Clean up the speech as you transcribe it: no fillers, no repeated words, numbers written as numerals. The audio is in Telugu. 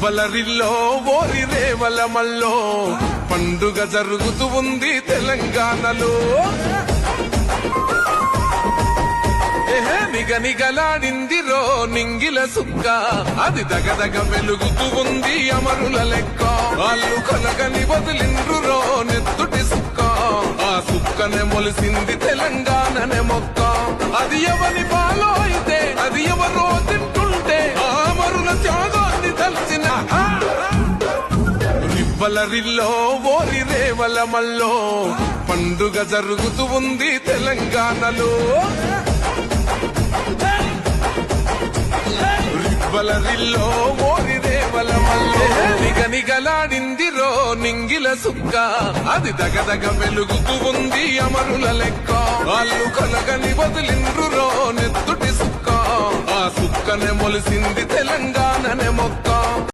రివ్వలరిల్లో ఓరి రేవలమల్లో పండుగ జరుగుతూ ఉంది తెలంగాణలో. నిగనిగలాడిందిరో నింగిల సుక్క, అది దగదగ వెలుగుతూ ఉంది అమరుల లెక్క. వాళ్ళు కలగని వదిలిండ్రురో నెత్తుటి సుక్క, ఆ సుక్కనే మొలిసింది తెలంగాణనే మొక్క. అది ఎవరి పాలో అయితే అది ఎవరో తింటుంటే ఆ అమరుల త్యాగాన్ని తలచిన. రివ్వలరిల్లో ఓరి రేవలమల్లో పండుగ జరుగుతూ ఉంది తెలంగాణలో. రివ్వలరిల్లో ఓరి రేవలమల్లో నిగనిగలాడిందిరో నింగిల సుక్క, అది దగదగ వెలుగుతూ ఉంది అమరుల లెక్క. వాళ్ళు కలగని వదిలిండ్రురో నెత్తుటి సుక్క, ఆ సుక్కనే మొలిసింది తెలంగాణనే మొక్క.